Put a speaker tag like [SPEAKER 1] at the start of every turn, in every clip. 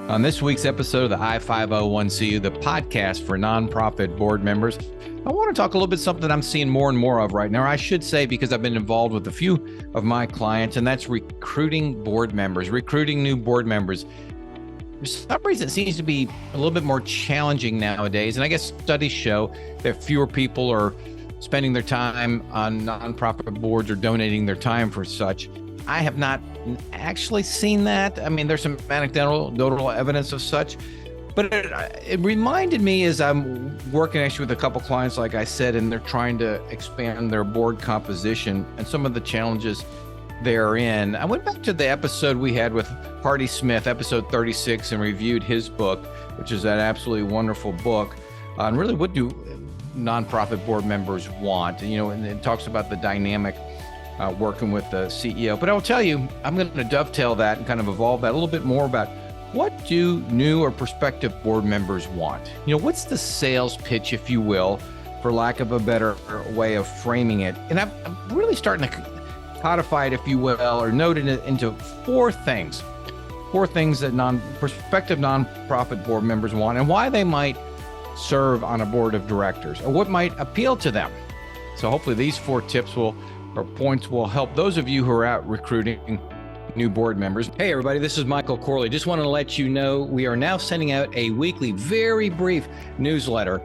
[SPEAKER 1] On this week's episode of the I-501CU, the podcast for nonprofit board members, I want to talk a little bit something I'm seeing more and more of right now. I should say, because I've been involved with a few of my clients, and that's recruiting board members, recruiting new board members. For some reason, it seems to be a little bit more challenging nowadays. And I guess studies show that fewer people are spending their time on nonprofit boards or donating their time for such. I have not actually seen that. I mean, there's some anecdotal evidence of such, but it reminded me as I'm working actually with a couple clients, like I said, and they're trying to expand their board composition and some of the challenges they're in. I went back to the episode we had with Hardy Smith, episode 36, and reviewed his book, which is that absolutely wonderful book on really what do nonprofit board members want, and it talks about the dynamic working with the CEO. But I'll tell you, I'm going to dovetail that and kind of evolve that a little bit more about what do new or prospective board members want? What's the sales pitch, if you will, for lack of a better way of framing it? And I'm really starting to codify it, if you will, or note it into four things that prospective nonprofit board members want and why they might serve on a board of directors or what might appeal to them. So hopefully these four tips or points will help those of you who are out recruiting new board members. Hey everybody, this is Michael Corley. Just want to let you know we are now sending out a weekly, very brief newsletter.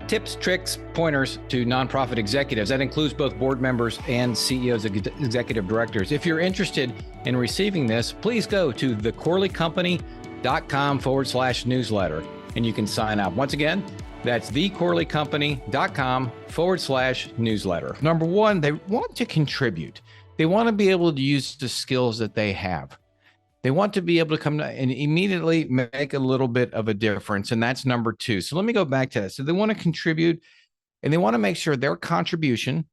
[SPEAKER 1] Tips, tricks, pointers to nonprofit executives. That includes both board members and CEOs, executive directors. If you're interested in receiving this, please go to thecorleycompany.com/newsletter and you can sign up. Once again, that's thecorleycompany.com/newsletter. Number one, they want to contribute. They want to be able to use the skills that they have. They want to be able to come and immediately make a little bit of a difference. And that's number two. So let me go back to that. So they want to contribute and they want to make sure their contribution,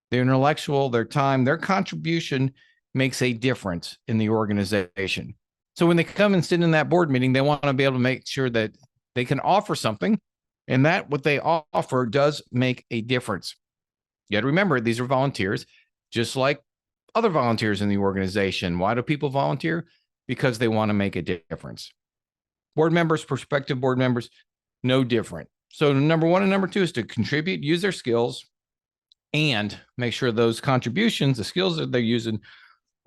[SPEAKER 1] their intellectual, their time, their contribution makes a difference in the organization. So when they come and sit in that board meeting, they want to be able to make sure that they can offer something and that what they offer does make a difference. You got to remember, these are volunteers, just like other volunteers in the organization. Why do people volunteer? Because they want to make a difference. Board members, prospective board members, no different. So number one and number two is to contribute, use their skills, and make sure those contributions, the skills that they're using,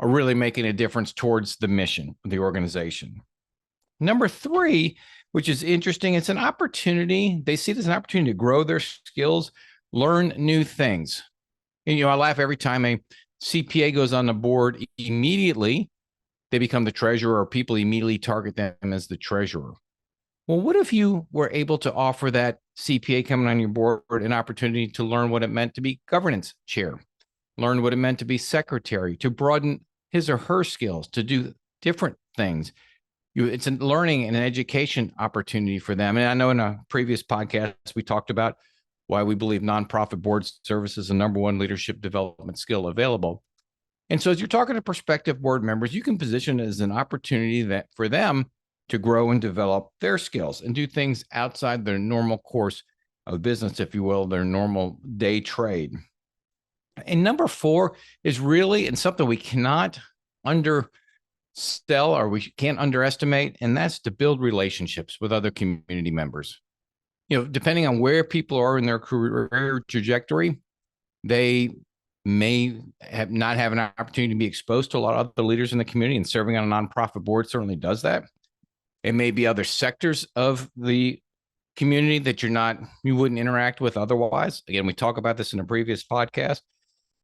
[SPEAKER 1] are really making a difference towards the mission of the organization. Number three, which is interesting, it's an opportunity. They see it as an opportunity to grow their skills, learn new things. And, I laugh every time a CPA goes on the board. Immediately, they become the treasurer, or people immediately target them as the treasurer. Well, what if you were able to offer that CPA coming on your board an opportunity to learn what it meant to be governance chair, learn what it meant to be secretary, to broaden his or her skills, to do different things? It's a learning and an education opportunity for them. And I know in a previous podcast, we talked about why we believe nonprofit board service is the number one leadership development skill available. And so as you're talking to prospective board members, you can position it as an opportunity that for them to grow and develop their skills and do things outside their normal course of business, if you will, their normal day trade. And number four is really, and something we cannot undersell or we can't underestimate, and that's to build relationships with other community members. Depending on where people are in their career trajectory, they may not have an opportunity to be exposed to a lot of other leaders in the community, and serving on a nonprofit board certainly does that. It may be other sectors of the community that you wouldn't interact with otherwise. Again, we talk about this in a previous podcast.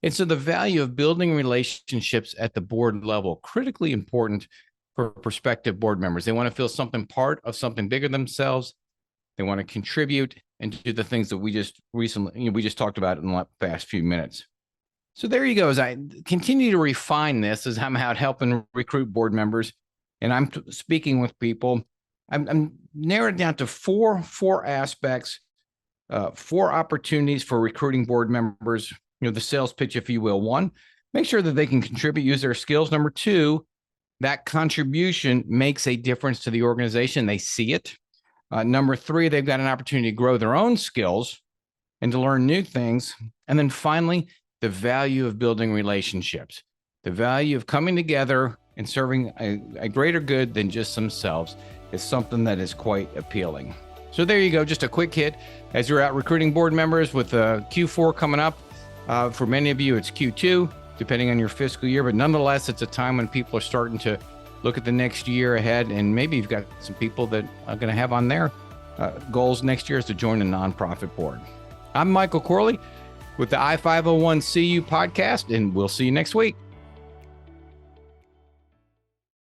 [SPEAKER 1] And so the value of building relationships at the board level, critically important for prospective board members. They want to feel something part of something bigger themselves. They want to contribute and do the things that we just talked about in the past few minutes. So there you go. As I continue to refine this, as I'm out helping recruit board members, and I'm speaking with people, I'm narrowed down to four aspects, four opportunities for recruiting board members. The sales pitch, if you will. One, make sure that they can contribute, use their skills. Number two, that contribution makes a difference to the organization. They see it. Number three, they've got an opportunity to grow their own skills and to learn new things. And then finally, the value of building relationships, the value of coming together and serving a greater good than just themselves. is something that is quite appealing. So there you go, just a quick hit as you're out recruiting board members with Q4 coming up. For many of you, it's Q2, depending on your fiscal year, but nonetheless, it's a time when people are starting to look at the next year ahead, and maybe you've got some people that are going to have on their goals next year is to join a nonprofit board. I'm Michael Corley with the I-501CU podcast, and we'll see you next week.